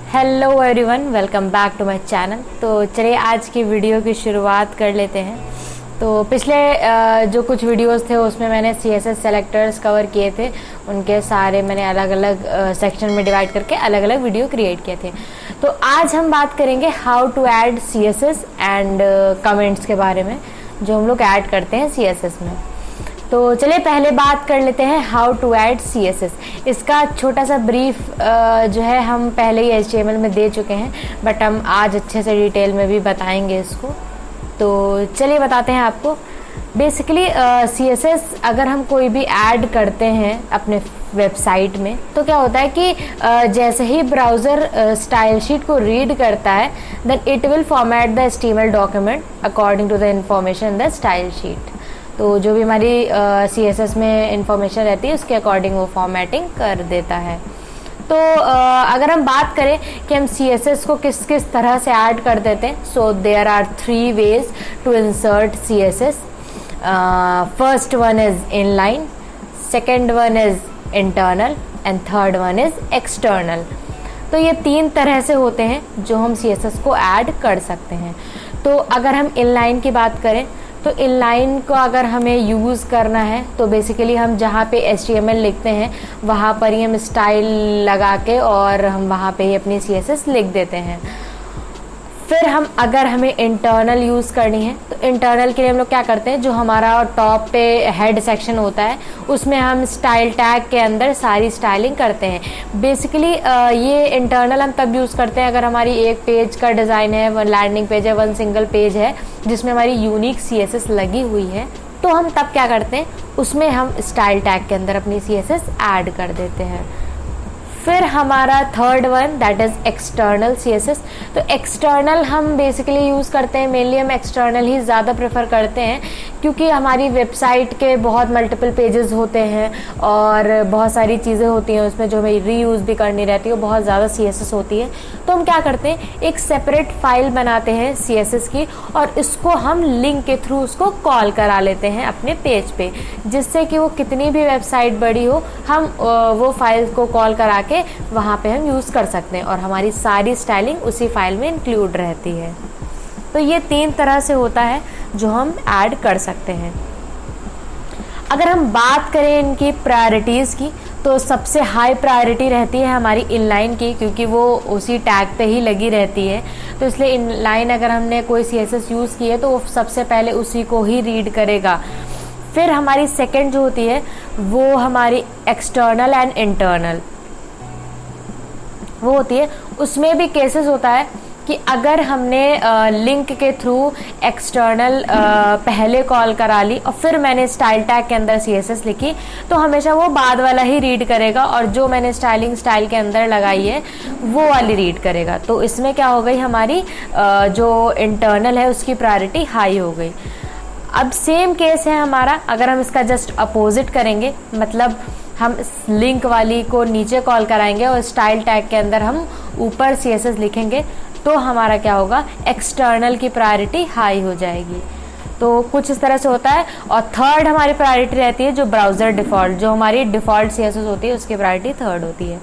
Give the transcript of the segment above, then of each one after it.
Hello everyone, welcome back to my channel. तो चलिए आज की वीडियो की शुरुआत कर लेते हैं। तो पिछले जो कुछ वीडियोस थे उसमें मैंने CSS सेलेक्टर्स कवर किए थे, उनके सारे मैंने अलग अलग सेक्शन में डिवाइड करके अलग अलग वीडियो क्रिएट किए थे। तो आज हम बात करेंगे how to add CSS and comments के बारे में, जो हम लोग ऐड करते हैं CSS में। तो चलिए पहले बात कर लेते हैं हाउ टू ऐड CSS। इसका छोटा सा ब्रीफ जो है हम पहले ही HTML में दे चुके हैं, बट हम आज अच्छे से डिटेल में भी बताएंगे इसको। तो चलिए बताते हैं आपको। बेसिकली CSS अगर हम कोई भी ऐड करते हैं अपने वेबसाइट में, तो क्या होता है कि जैसे ही ब्राउज़र स्टाइल शीट को रीड करता है, then it will format the HTML document according to the information in the style sheet. तो जो भी हमारी CSS में इंफॉर्मेशन रहती है उसके अकॉर्डिंग वो फॉर्मेटिंग कर देता है। तो अगर हम बात करें कि हम CSS को किस किस तरह से ऐड कर देते हैं, so there are 3 ways to insert CSS। First one is inline, second one is internal and third one is external. तो ये 3 तरह से होते हैं जो हम CSS को ऐड कर सकते हैं। तो अगर हम इनलाइन की बात करें तो इनलाइन को अगर हमें यूज़ करना है तो बेसिकली हम जहाँ पे HTML लिखते हैं वहाँ पर ही हम स्टाइल लगा के और हम वहाँ पे ही अपनी CSS लिख देते हैं। फिर हम अगर हमें इंटरनल यूज़ करनी है तो इंटरनल के लिए हम लोग क्या करते हैं, जो हमारा टॉप पे हेड सेक्शन होता है उसमें हम स्टाइल टैग के अंदर सारी स्टाइलिंग करते हैं। बेसिकली ये इंटरनल हम तब यूज़ करते हैं अगर हमारी एक पेज का डिज़ाइन है, वन लैंडिंग पेज है, वन सिंगल पेज है जिसमें हमारी यूनिक CSS लगी हुई है, तो हम तब क्या करते हैं, उसमें हम स्टाइल टैग के अंदर अपनी CSS ऐड कर देते हैं। फिर हमारा third one that is external CSS। तो एक्सटर्नल हम बेसिकली यूज़ करते हैं, मेनली हम एक्सटर्नल ही ज़्यादा प्रेफर करते हैं क्योंकि हमारी वेबसाइट के बहुत मल्टीपल पेजेस होते हैं और बहुत सारी चीज़ें होती हैं उसमें जो हमें रीयूज़ भी करनी रहती है, वो बहुत ज़्यादा CSS होती है। तो हम क्या करते हैं, एक सेपरेट फाइल बनाते हैं CSS की और इसको हम लिंक के थ्रू उसको कॉल करा लेते हैं अपने पेज पे, जिससे कि वो कितनी भी वेबसाइट बड़ी हो हम वो फाइल को कॉल करा के वहाँ पे हम यूज़ कर सकते हैं और हमारी सारी स्टाइलिंग उसी फाइल में इंक्लूड रहती है। तो ये 3 तरह से होता है जो हम ऐड कर सकते हैं। अगर हम बात करें इनकी प्रायोरिटीज़ की तो सबसे हाई प्रायोरिटी रहती है हमारी इनलाइन की, क्योंकि वो उसी टैग पे ही लगी रहती है। तो इसलिए इनलाइन अगर हमने कोई CSS यूज़ की है तो वो सबसे पहले उसी को ही रीड करेगा। फिर हमारी सेकेंड जो होती है वो हमारी एक्सटर्नल एंड इंटरनल वो होती है। उसमें भी केसेस होता है कि अगर हमने लिंक के थ्रू एक्सटर्नल पहले कॉल करा ली और फिर मैंने स्टाइल टैग के अंदर CSS लिखी, तो हमेशा वो बाद वाला ही रीड करेगा और जो मैंने स्टाइल के अंदर लगाई है वो वाली रीड करेगा। तो इसमें क्या हो गई, हमारी जो इंटरनल है उसकी प्रायोरिटी हाई हो गई। अब सेम केस है हमारा, अगर हम इसका जस्ट अपोजिट करेंगे, मतलब हम लिंक वाली को नीचे कॉल कराएंगे और स्टाइल टैग के अंदर हम ऊपर CSS लिखेंगे, तो हमारा क्या होगा, एक्सटर्नल की प्रायोरिटी हाई हो जाएगी। तो कुछ इस तरह से होता है। और थर्ड हमारी प्रायोरिटी रहती है जो ब्राउज़र डिफ़ॉल्ट, जो हमारी डिफ़ॉल्ट CSS होती है उसकी प्रायोरिटी थर्ड होती है।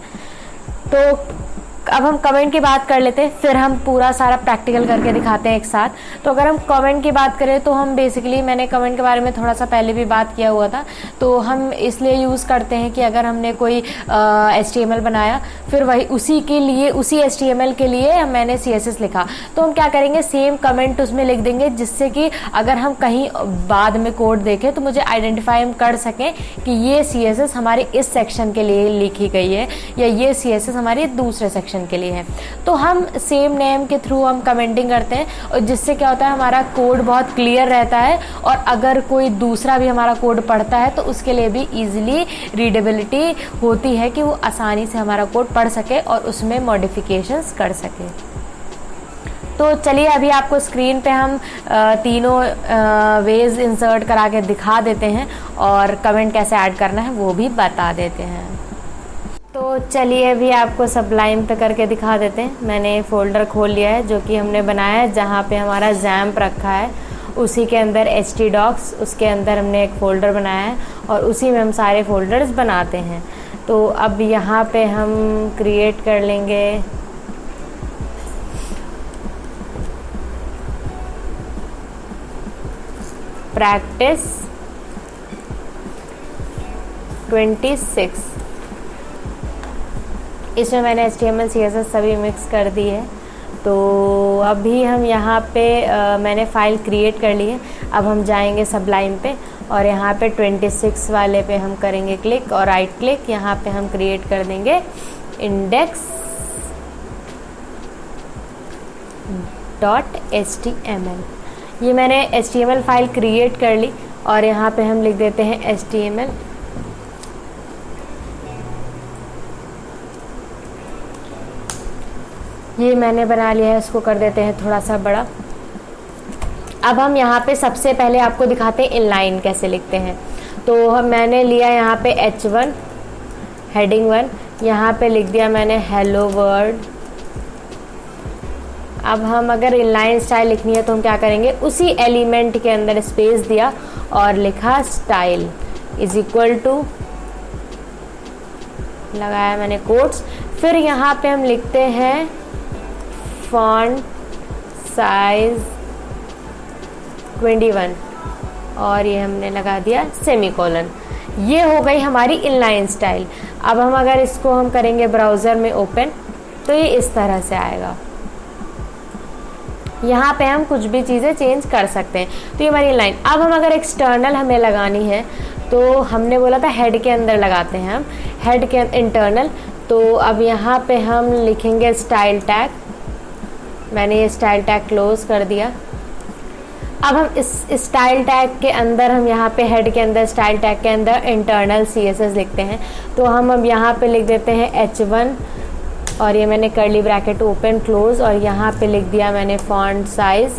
तो अब हम कमेंट की बात कर लेते हैं, फिर हम पूरा सारा प्रैक्टिकल करके दिखाते हैं एक साथ। तो अगर हम कमेंट की बात करें तो हम बेसिकली, मैंने कमेंट के बारे में थोड़ा सा पहले भी बात किया हुआ था, तो हम इसलिए यूज़ करते हैं कि अगर हमने कोई HTML बनाया फिर वही उसी के लिए, उसी HTML के लिए मैंने CSS लिखा, तो हम क्या करेंगे, सेम कमेंट उसमें लिख देंगे, जिससे कि अगर हम कहीं बाद में कोड देखें तो मुझे आइडेंटिफाई हम कर सकें कि ये CSS हमारे इस सेक्शन के लिए लिखी गई है या ये CSS हमारे दूसरे सेक्शन के लिए है। तो हम सेम नेम के थ्रू हम कमेंटिंग करते हैं और जिससे क्या होता है, हमारा कोड बहुत क्लियर रहता है और अगर कोई दूसरा भी हमारा कोड पढ़ता है तो उसके लिए भी इजीली रीडेबिलिटी होती है कि वो आसानी से हमारा कोड पढ़ सके और उसमें मॉडिफिकेशंस कर सके। तो चलिए अभी आपको स्क्रीन पे हम तीनों वेज इंसर्ट करा के दिखा देते हैं और कमेंट कैसे ऐड करना है वो भी बता देते हैं। तो चलिए अभी आपको सबलाइन पे करके दिखा देते हैं। मैंने फ़ोल्डर खोल लिया है जो कि हमने बनाया है, जहाँ पे हमारा XAMPP रखा है, उसी के अंदर htdocs, उसके अंदर हमने एक फ़ोल्डर बनाया है और उसी में हम सारे फ़ोल्डर्स बनाते हैं। तो अब यहाँ पे हम क्रिएट कर लेंगे प्रैक्टिस 26। इसमें मैंने HTML CSS सभी मिक्स कर दी है। तो अभी हम यहाँ पे मैंने फ़ाइल क्रिएट कर ली है। अब हम जाएंगे सबलाइन पे और यहाँ पे 26 वाले पे हम करेंगे क्लिक और राइट क्लिक। यहाँ पे हम क्रिएट कर देंगे index.html। ये मैंने HTML फाइल क्रिएट कर ली और यहाँ पे हम लिख देते हैं HTML। ये मैंने बना लिया है, इसको कर देते हैं थोड़ा सा बड़ा। अब हम यहाँ पे सबसे पहले आपको दिखाते हैं इनलाइन कैसे लिखते हैं। तो मैंने लिया यहाँ पे H1 हेडिंग 1, यहाँ पे लिख दिया मैंने हेलो वर्ल्ड। अब हम अगर इनलाइन स्टाइल लिखनी है तो हम क्या करेंगे, उसी एलिमेंट के अंदर स्पेस दिया और लिखा स्टाइल इज इक्वल टू, लगाया मैंने कोट्स। फिर यहाँ पे हम लिखते हैं फॉन्ट साइज 21 और ये हमने लगा दिया सेमीकोलन। ये हो गई हमारी इनलाइन स्टाइल। अब हम अगर इसको हम करेंगे ब्राउज़र में ओपन तो ये इस तरह से आएगा। यहाँ पे हम कुछ भी चीज़ें चेंज कर सकते हैं। तो ये हमारी लाइन। अब हम अगर एक्सटर्नल हमें लगानी है तो हमने बोला था हेड के अंदर लगाते हैं हम, हेड के इंटरनल। तो अब यहाँ पे हम लिखेंगे स्टाइल टैग। मैंने ये स्टाइल टैग क्लोज कर दिया। अब हम इस स्टाइल टैग के अंदर हम यहाँ पे हेड के अंदर स्टाइल टैग के अंदर इंटरनल CSS लिखते हैं। तो हम अब यहाँ पे लिख देते हैं H1 और ये मैंने कर्ली ब्रैकेट ओपन क्लोज और यहाँ पे लिख दिया मैंने फॉन्ट साइज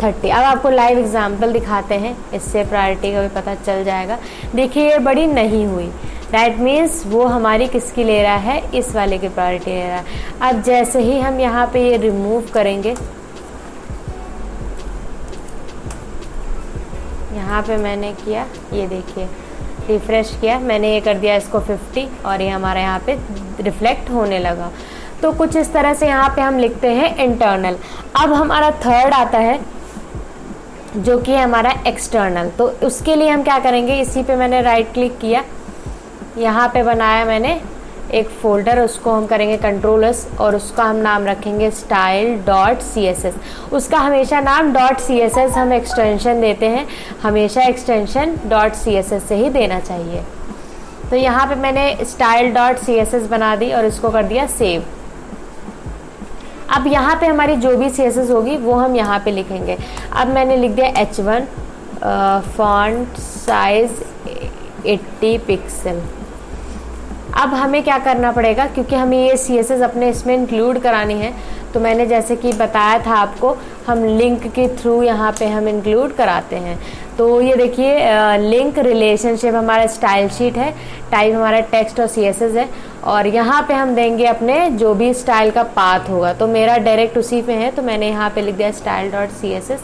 30। अब आपको लाइव एग्जांपल दिखाते हैं, इससे प्रायोरिटी का भी पता चल जाएगा। देखिए ये बड़ी नहीं हुई, दैट मीन्स वो हमारी किसकी ले रहा है, इस वाले की प्रायोरिटी ले रहा है। अब जैसे ही हम यहाँ पे ये रिमूव करेंगे, यहाँ पे मैंने किया, ये देखिए रिफ्रेश किया मैंने, ये कर दिया इसको 50 और ये हमारा यहाँ पे रिफ्लेक्ट होने लगा। तो कुछ इस तरह से यहाँ पे हम लिखते हैं इंटरनल। अब हमारा थर्ड आता है जो कि हमारा एक्सटर्नल। तो उसके लिए हम क्या करेंगे, इसी पे मैंने राइट क्लिक किया, यहाँ पे बनाया मैंने एक फोल्डर, उसको हम करेंगे Ctrl+, और उसका हम नाम रखेंगे style.css। उसका हमेशा नाम .css हम एक्सटेंशन देते हैं, हमेशा एक्सटेंशन .css से ही देना चाहिए। तो यहाँ पे मैंने style.css बना दी और इसको कर दिया सेव। अब यहाँ पे हमारी जो भी CSS होगी वो हम यहाँ पे लिखेंगे। अब मैंने लिख दिया H1 फॉन्ट साइज 80 पिक्सल। अब हमें क्या करना पड़ेगा, क्योंकि हमें ये CSS अपने इसमें इंक्लूड करानी है, तो मैंने जैसे कि बताया था आपको, हम लिंक के थ्रू यहाँ पे हम इंक्लूड कराते हैं। तो ये देखिए लिंक रिलेशनशिप हमारा स्टाइल शीट है, टाइप हमारा टेक्स्ट और CSS है, और यहाँ पे हम देंगे अपने जो भी स्टाइल का पाथ होगा। तो मेरा डायरेक्ट उसी पे है, तो मैंने यहाँ पे लिख दिया style.css।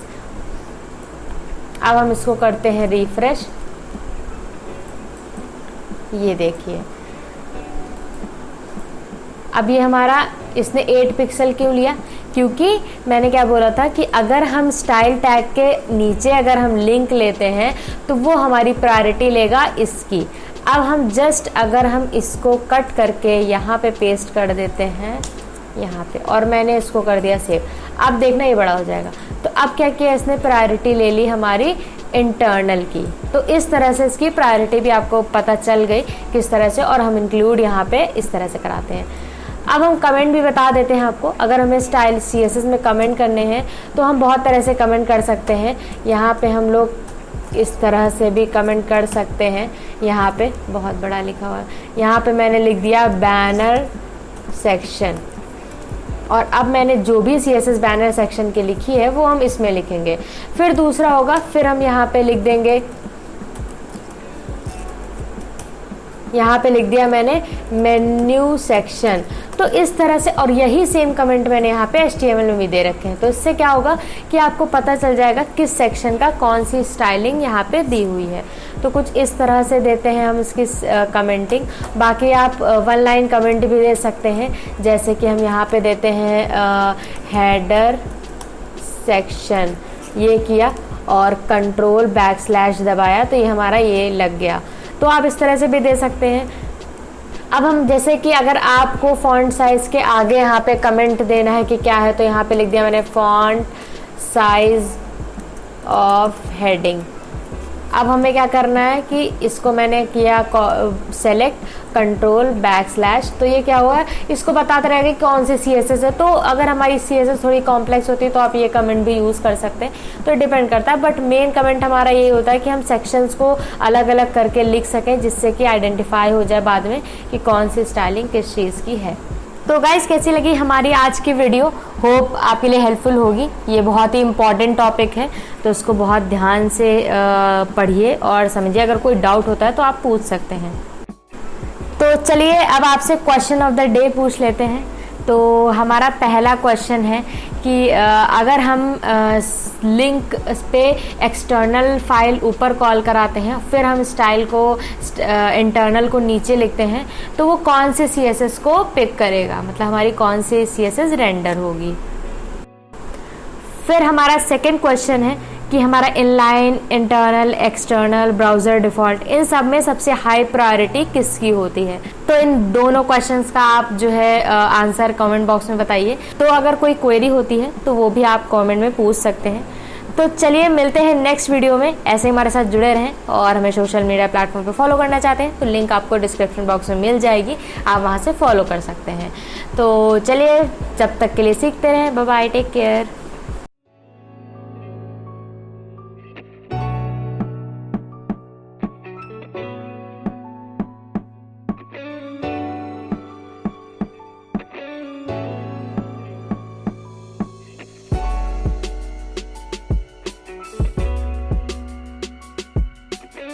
अब हम इसको करते हैं रिफ्रेश, ये देखिए अब ये हमारा, इसने 8 पिक्सल क्यों लिया, क्योंकि मैंने क्या बोला था कि अगर हम स्टाइल टैग के नीचे अगर हम लिंक लेते हैं तो वो हमारी प्रायोरिटी लेगा इसकी। अब हम जस्ट अगर हम इसको कट करके यहाँ पे पेस्ट कर देते हैं यहाँ पे, और मैंने इसको कर दिया सेव। अब देखना ये बड़ा हो जाएगा। तो अब क्या किया इसने, प्रायोरिटी ले ली हमारी इंटरनल की। तो इस तरह से इसकी प्रायोरिटी भी आपको पता चल गई किस तरह से, और हम इंक्लूड यहाँ पे इस तरह से कराते हैं। अब हम कमेंट भी बता देते हैं आपको, अगर हमें स्टाइल CSS में कमेंट करने हैं तो हम बहुत तरह से कमेंट कर सकते हैं। यहाँ पे हम लोग इस तरह से भी कमेंट कर सकते हैं। यहाँ पे बहुत बड़ा लिखा हुआ है, यहाँ पे मैंने लिख दिया बैनर सेक्शन, और अब मैंने जो भी CSS बैनर सेक्शन की लिखी है वो हम इसमें लिखेंगे। फिर दूसरा होगा, फिर हम यहाँ पे लिख देंगे, यहाँ पे लिख दिया मैंने मेन्यू सेक्शन। तो इस तरह से, और यही सेम कमेंट मैंने यहाँ पे HTML में भी दे रखे हैं। तो इससे क्या होगा कि आपको पता चल जाएगा किस सेक्शन का कौन सी स्टाइलिंग यहाँ पे दी हुई है। तो कुछ इस तरह से देते हैं हम इसकी कमेंटिंग। बाकी आप 1 लाइन कमेंट भी दे सकते हैं, जैसे कि हम यहाँ पे देते हैं हेडर सेक्शन, ये किया और कंट्रोल / दबाया तो ये हमारा ये लग गया। तो आप इस तरह से भी दे सकते हैं। अब हम जैसे कि अगर आपको फॉन्ट साइज़ के आगे यहाँ पे कमेंट देना है कि क्या है, तो यहाँ पे लिख दिया मैंने फॉन्ट साइज ऑफ हेडिंग। अब हमें क्या करना है कि इसको मैंने किया सेलेक्ट कंट्रोल / तो ये क्या हुआ, इसको बताता रहेगा कि कौन सी CSS है। तो अगर हमारी CSS थोड़ी कॉम्प्लेक्स होती है तो आप ये कमेंट भी यूज़ कर सकते हैं, तो डिपेंड करता है। बट मेन कमेंट हमारा यही होता है कि हम सेक्शंस को अलग अलग करके लिख सकें, जिससे कि आइडेंटिफाई हो जाए बाद में कि कौन सी स्टाइलिंग किस चीज़ की है। तो गाइस, कैसी लगी हमारी आज की वीडियो? होप आपके लिए हेल्पफुल होगी। ये बहुत ही इम्पॉर्टेंट टॉपिक है, तो उसको बहुत ध्यान से पढ़िए और समझिए। अगर कोई डाउट होता है तो आप पूछ सकते हैं। तो चलिए अब आपसे क्वेश्चन ऑफ द डे पूछ लेते हैं। तो हमारा पहला क्वेश्चन है कि अगर हम लिंक पे एक्सटर्नल फाइल ऊपर कॉल कराते हैं, फिर हम स्टाइल को इंटरनल को नीचे लिखते हैं, तो वो कौन से CSS को पिक करेगा, मतलब हमारी कौन सी CSS रेंडर होगी। फिर हमारा सेकंड क्वेश्चन है कि हमारा inline, internal, external, browser default, इन सब में सबसे हाई प्रायोरिटी किसकी होती है। तो इन दोनों क्वेश्चंस का आप जो है आंसर कमेंट बॉक्स में बताइए। तो अगर कोई क्वेरी होती है तो वो भी आप कमेंट में पूछ सकते हैं। तो चलिए मिलते हैं नेक्स्ट वीडियो में। ऐसे हमारे साथ जुड़े रहें और हमें सोशल मीडिया प्लेटफॉर्म पे फॉलो करना चाहते हैं तो लिंक आपको डिस्क्रिप्शन बॉक्स में मिल जाएगी, आप वहाँ से फॉलो कर सकते हैं। तो चलिए, जब तक के लिए सीखते रहें। Bye bye, take care.